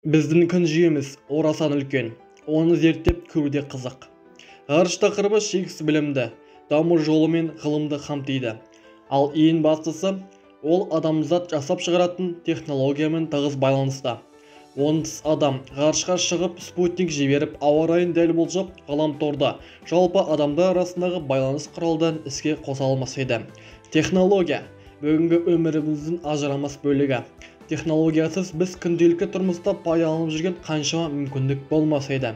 Біздің күн жүйеміз орасан үлкен, оны зерттеп көру де қызық. Ғарыш тақырыбы шексіз білімді, даму жолы мен ғылымды қамтиды. Ал ең бастысы, ол адамзат жасап шығаратын технологиямен тығыз байланысты. Онсыз адам ғарышқа шығып, спутник жіберіп, ауа райын дәл болжап, ғаламторда жалпы адамдар арасындағы байланыс құралдарын іске қоса алмас еді. Технология бүгінгі өміріміздің ажырамас бөлігі. Технологиясыз біз күнделікті тұрмыста пайдаланып жүрген қаншама мүмкіндік болмас еді.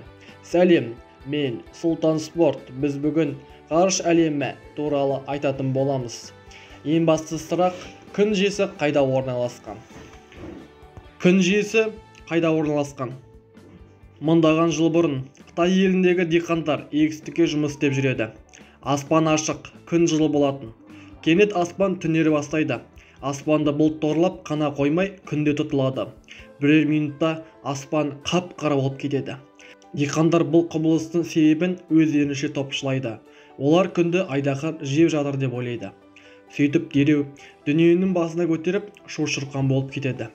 Сәлем, мен Сұлтан Спорт. Біз бүгін ғарыш әлемі туралы айтатын боламыз. Ең басты сұрақ, күн жүйесі қайда орналасқан? Күн жүйесі қайда орналасқан? Мыңдаған жыл бұрын Қытай еліндегі диқандар егістікке жұмыс істеп жүреді. Аспан ашық, күн жылы болатын. Кенет аспан түнере бастайды. Аспанды бұлт торлап қана қоймай, күнде тұтылады. Бірер минутта аспан қап-қара болып кетеді. Диқандар бұл құбылыстың себебін өздерінше топшылайды. Олар күнді айдаһар жеп жатыр деп ойлайды. Сөйтіп дереу дүниенің басына көтеріп шу-шұрқан болып кетеді.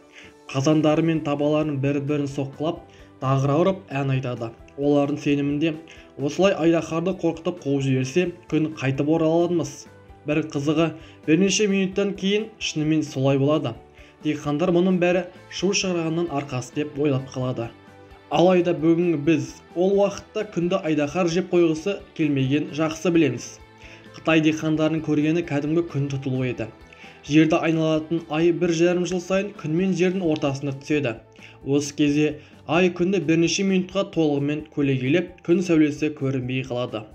Қазандары мен табаларын бір-бірін соққылап, дағыра ұрып ән айтады. Олардың сенімінде осылай айдаһарды қорқытып қуып жіберсе, күн қайтып ораламыз. Бір қызығы, бірнеше минуттан кейін шынымен солай болады. Диқандар мұның бәрі шу шығарғанның арқасы деп ойлап қалады. Алайда бүгінгі біз ол уақытта күнді айдаһар жеп қойғысы келмеген жақсы білеміз. Қытай диқандарының көргені кәдімгі күн тұтылуы еді. Жерді айналатын ай 1,5 жыл сайын күн мен жердің ортасына түседі. Осы кезде ай күнді бірнеше минутқа толығымен көлегейлеп, күн сәулесі көрінбей қалады.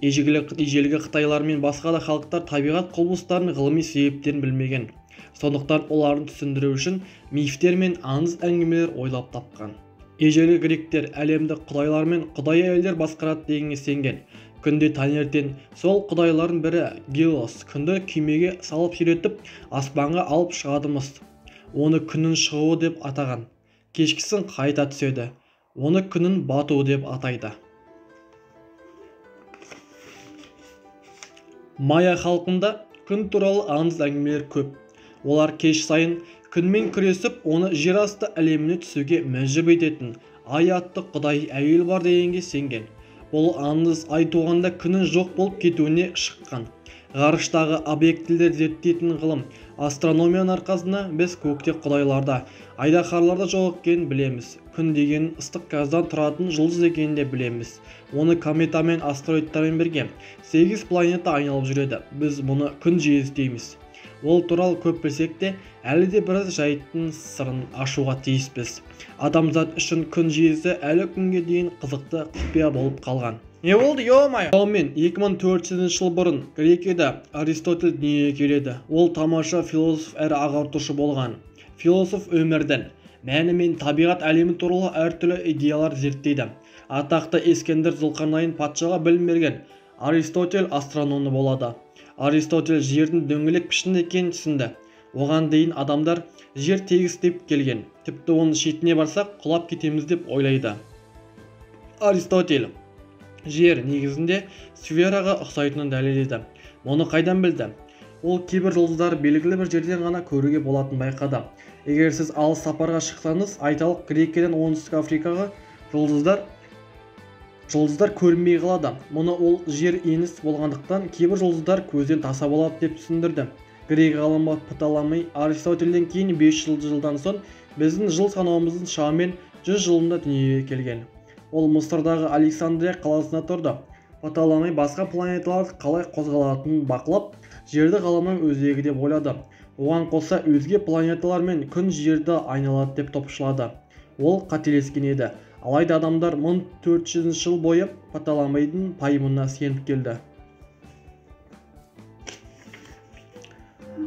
Ежелгі қытайлар мен басқа да халықтар табиғат құбылыстарының ғылыми себептерін білмеген. Сондықтан оларын түсіндіру үшін мифтер мен аңыз әңгімелер ойлап тапқан. Ежелгі гректер әлемді құдайлар мен құдай әйелдер басқарады дегенге сенген. Күнде таңертең сол құдайлардың бірі Гелиос күнді күймеге салып сүйретіп аспанға алып шығадымыз. Оны күннің шығуы деп атаған. Кешкісін қайта түседі. Оны күннің батуы деп атайды. Майя халқында күн туралы аңыз әңгімелер көп. Олар кеш сайын күнмен күресіп, оны жер асты әлеміне түсуге мәжбүр ететін ай атты құдай әйел бар дегенге сенген. Бұл аңыз ай туғанда күннің жоқ болып кетуіне шыққан. Ғарыштағы объектілер зерттейтін ғылым астрономияның арқасында біз көкте құдайларда, айдаһарларда жоқ екенін білеміз. Күн деген ыстық газдан тұратын жұлдыз екенін де білеміз. Оны комета мен астероидтармен бірге 8 планета айналып жүреді. Біз мұны күн жүйесі дейміз. Ол туралы көп білсек те, әлі де біраз жайттың сырын ашуға тиіспіз. Адамзат үшін күн жүйесі әлі күнге дейін қызықты құпия болып қалған. Не болды, ё-май? Мен 2400 жыл бұрын Грекияда Аристотель дүниеге келеді. Ол тамаша философ әрі ағартушы болған. Философ өмірдің мәні мен табиғат әлемі туралы әртүрлі идеялар зерттейді. Атақты Ескендір Зұлқарнайын патшаға білім берген. Аристотель астрономы болады. Аристотель жердің дөңгелек пішінді екенін түсінді. Оған дейін адамдар жер тегіс деп келген. Тіпті оның шетіне барсақ құлап кетеміз деп ойлайды. Аристотель жер негізінде сфераға ұқсайтынын дәлелдеді. Мұны қайдан білді? Ол кейбір жұлдыздар белгілі бір жерден ғана көруге болатын байқады. Егер сіз алыс сапарға шықсаңыз, айталық Грекиядан оңтүстік Африкаға жұлдыздар көрінбей қалады. Мұны ол жер еңіс болғандықтан кейбір жұлдыздар көзден таса болады деп түсіндірді. Грек ғалымы Птоломей Аристотельден кейін 500 жылдан соң біздің жыл санауымыздың шамамен 100 жылында дүниеге келген. Ол Мысырдағы Александрия қаласында тұрды. Птоломей басқа планеталар қалай қозғалатынын бақылап, жерді ғаламның өзегі деп ойлады. Оған қоса өзге планеталар мен күн жерді айналады деп топшылады. Ол қателескен еді. Алайда адамдар 1400 жыл бойы Птоломейдің пайымына сеніп келді.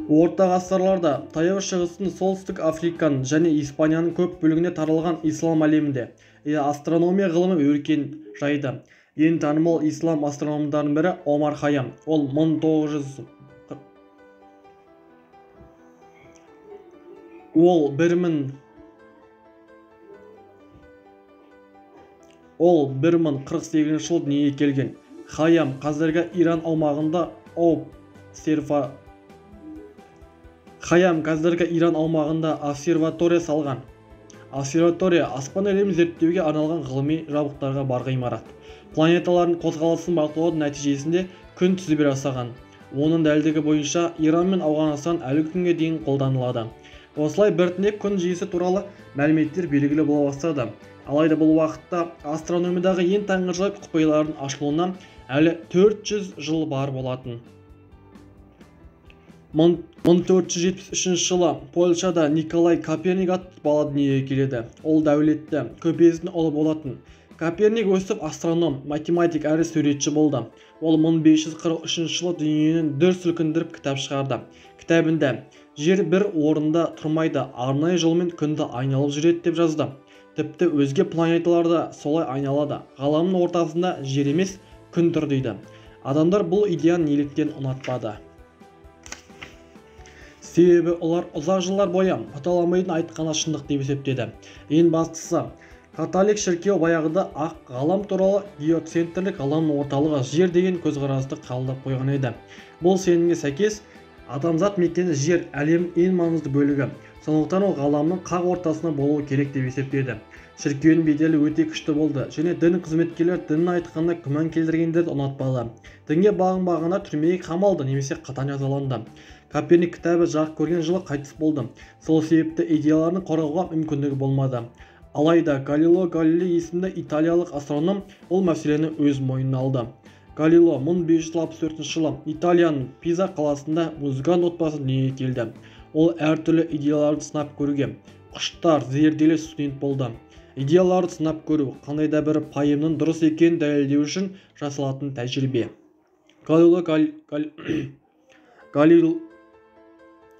Орта ғасырларда Таяу Шығыстың, Солтүстік Африканың және Испанияның көп бөлігіне таралған ислам әлемінде астрономия ғылымы өркен жайды. Ең танымал ислам астрономдарының бірі Омар Хайям. Ол 1048 жыл дүниеге келген. Хайям қазіргі Иран аумағында обсерватория салған. обсерватория аспан әлемін зерттеуге арналған ғылыми жабдықтарға бар ғимарат. Планеталардың қозғалысын бақылаудың нәтижесінде күн тізбе жасаған. Оның дәлдігі бойынша Иран мен Ауғанстан әлі күнге дейін қолданылады. Осылай біртіндеп күн жүйесі туралы мәліметтер белгілі бола бастады. Алайда бұл уақытта астрономиядағы ең таңғажайып құпиялардың ашылуына әлі 400 жыл бар болатын. 1473 жылы Польшада Николай Коперник атты бала дүниеге келеді. Ол дәулетті, көпездің ұлы болатын. Коперник өсіп астроном, математик әрі суретші болды. Ол 1543 жылы дүниенің дүр сілкіндіріп кітап шығарды. Кітабында жер бір орында тұрмайды, арнайы жолмен күнді айналып жүреді деп жазды. Тіпті өзге планеталарда солай айналады. Ғаламның ортасында жер емес, күн тұр дейді. Адамдар бұл идеяны неліктен ұнатпады. Себебі олар ұзақ жылдар бойы Птоломейдің айтқаны шындық деп есептеді. Ең бастысы, католик шіркеу баяғыда ақ ғалам туралы геоцентрлік ғаламның орталығы жер деген көзқарасты қабылдап қойған еді. Бұл сенімге сәйкес, адамзат мекені жер әлемнің ең маңызды бөлігі. Сондықтан ол ғаламның қақ ортасында болуы керек деп есептеді. Шіркеудің беделі өте күшті болды және дін қызметкерлер діннің айтқанына күмән келтіргендерді ұнатпады. Дінге бағынбағандар түрмеге қамалды немесе қатаң жазаланды. Коперник кітабы жарық көрген жылы қайтыс болды. Сол себепті идеяларын қорғауға мүмкіндігі болмады. Алайда Галилео Галилей есімді италиялық астроном ол мәселені өз мойнына алды. Галилео 1564 жылы Италияның Пиза қаласында музыкант отбасы дүниеге келді. Ол әртүрлі идеяларды сынап көруге құштар, зерделі студент болды. Идеяларды сынап көру қандай да бір пайымның дұрыс екенін дәлелдеу үшін жасалатын тәжірибе.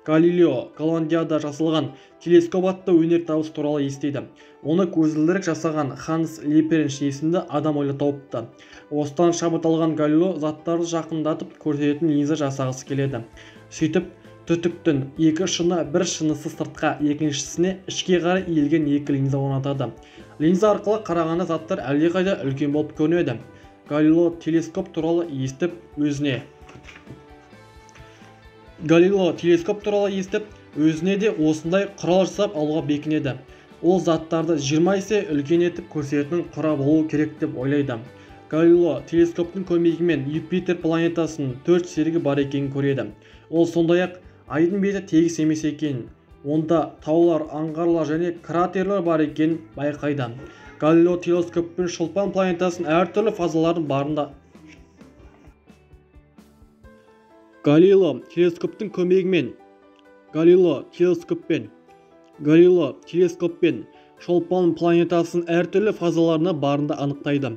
Галилео Голландияда жасалған телескоп атты өнертабыс туралы естиді. Оны көзілдірік жасаған Ханс Лепенш есімді адам ойлап тауыпты. Осыдан шабыт алған Галилео заттарды жақындатып көрсететін линза жасағысы келеді. Сөйтіп, түтіктің екі шыны бір шынысы сыртқа, екіншісіне ішке қарай иілген екі линза орнатады. Линза арқылы қарағанда заттар әлдеқайда үлкен болып көрінеді. Галилео телескоп туралы естіп өзіне де осындай құрал жасап алуға бекінеді. Ол заттарды 20 есе үлкен етіп көрсететін құрал болу керек деп ойлайды. Галилео телескоптың көмегімен Юпитер планетасының 4 серігі бар екенін көреді. Ол сондай-ақ айдың беті тегіс емес екенін, онда таулар, аңғарлар және кратерлер бар екенін байқайды. Галилео телескоппен шолпан планетасының әртүрлі фазаларын барында. Галилео телескоппен шолпан планетасының әртүрлі фазаларына барында анықтайды.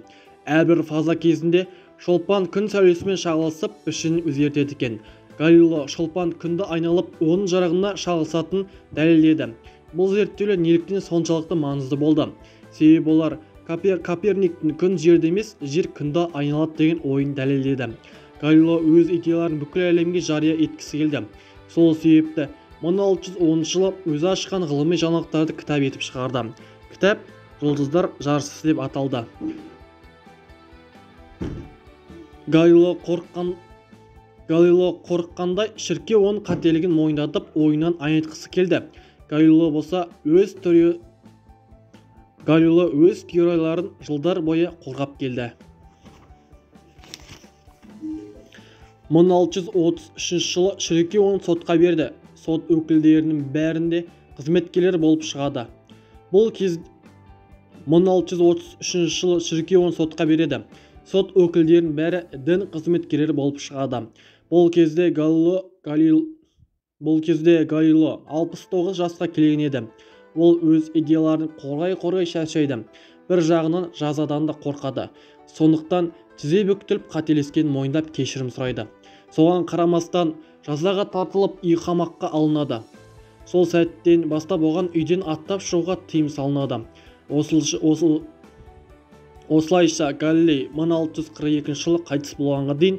Әрбір фаза кезінде шолпан күн сәулесімен шағылысып пішінін өзгертеді екен. Галилео шолпан күнді айналып, оның жарығына шағылысатынын дәлелдеді. Бұл зерттеулер неліктен соншалықты маңызды болды? Себебі олар Коперниктің күн жерде емес, жер күнді айналады деген ойын дәлелдеді. Галилео өз идеяларын бүкіл әлемге жария еткісі келді. Сол себепті 1610 жылы өзі ашқан ғылыми жаңалықтарды кітап етіп шығарды. Кітап «Жұлдыздар жарысысы» деп аталды. Галилео қорыққандай, шіркеу оның қателігін мойындатып, ойынан айнытқысы келді. Галилео өз теорияларын жылдар бойы қорғап келді. 1633 жылы шіркеу оны сотқа берді. Сот өкілдерінің бәрінде қызметкерлер болып шығады. Бұл кез 1633 жылы шіркеу оны сотқа береді. Сот өкілдерінің бәрі дін қызметкерлері болып шығады. Бұл кезде Галилео 69 жасқа келген еді. Ол өз идеяларын қорғай шаршайды. Бір жағынан жазадан да қорқады. Сондықтан тізе бүктіліп қателескен мойындап кешірім сұрайды. Соған қарамастан жазаға тартылып үй қамаққа алынады. Сол сәттен бастап оған үйден аттап шығуға тыйым салынады. Осылайша Галилей 1642 жылы қайтыс болғанға дейін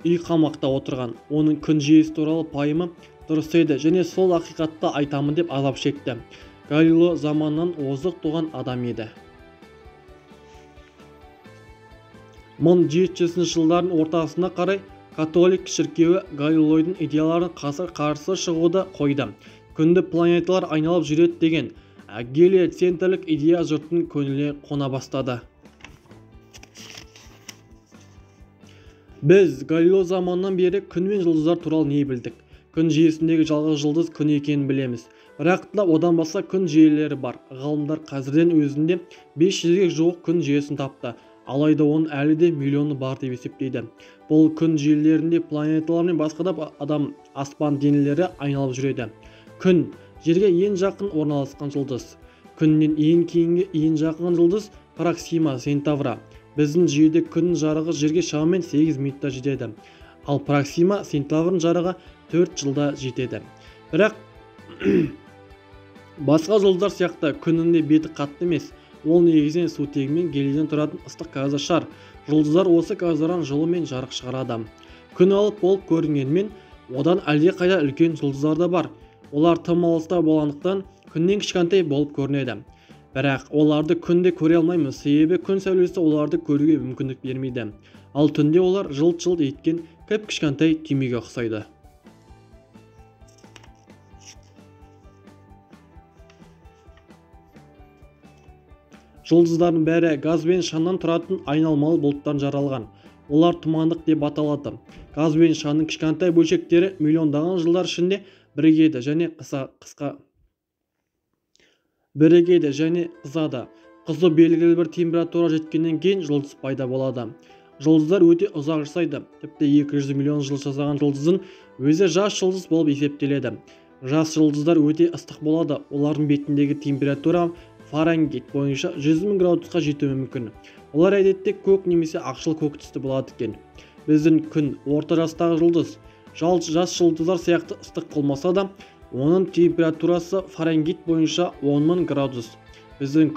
үй қамақта отырған. Оның күн жүйесі туралы пайымы дұрыс еді және сол ақиқатты айтамын деп азап шекті. Галилео заманынан озық туған адам еді. 1700 жылдардың ортасына қарай католик шіркеуі Галилеойдың идеяларын қарсы шығуды қойды. Күнді планеталар айналып жүреді деген гелиоцентрлік идея жұрттың көңіліне қона бастады. Біз Галилео заманынан бері күн мен жұлдыздар туралы не білдік? Күн жүйесіндегі жалғыз жұлдыз күн екенін білеміз. Бірақ та одан басқа күн жүйелері бар. Ғалымдар қазірден өзінде 500-ге жуық күн жүйесін тапты. Алайда оның әлі де миллионы бар деп есептейді. Бұл күн жүйелерінде планеталар мен басқа да адам аспан денелері айналып жүреді. Күн жерге ең жақын орналасқан жұлдыз. Күннен ең кейінгі ең жақын жұлдыз Проксима Центавра. Біздің жүйеде күннің жарығы жерге шамамен 8 минутта жетеді. Ал Проксима Центаврның жарығы 4 жылда жетеді. Бірақ басқа жұлдыздар сияқты күннің де беті қатты емес. Ол негізінен сутегі мен гелийден тұратын ыстық газды шар. Жұлдыздар осы газдардан жылу мен жарық шығарады. Күн алып болып көрінгенімен, одан әлде қайда үлкен жұлдыздар да бар. Олар тым алыста болғандықтан күннен кішкентай болып көрінеді. Бірақ оларды күнде көре алмаймыз, себебі күн сәулесі оларды көруге мүмкіндік бермейді. Ал түнде олар жылт-жылт еткен кішкентай түймеге ұқсайды. Жұлдыздардың бәрі газ бен шаңнан тұратын айналмалы бұлттан жаралған. Олар тұмандық деп аталады. Газ бен шаңның кішкентай бөлшектері миллиондаған жылдар ішінде бірігеді және қызады. Қызу белгілі бір температура жеткеннен кейін жұлдыз пайда болады. Жұлдыздар өте ұзақ жасайды. Тіпті 200 миллион жыл жасаған жұлдыздың өзі жас жұлдыз болып есептеледі. Жас жұлдыздар өте ыстық болады. Олардың бетіндегі температура Фаренгейт бойынша 100.000 градусқа жетуі мүмкін. Олар әдетте көк немесе ақшыл көк түсті болады екен. Біздің күн орта жастағы жұлдыз. Жас жұлдыздар сияқты ыстық болмаса да, оның температурасы Фаренгейт бойынша 10.000 градус. Біздің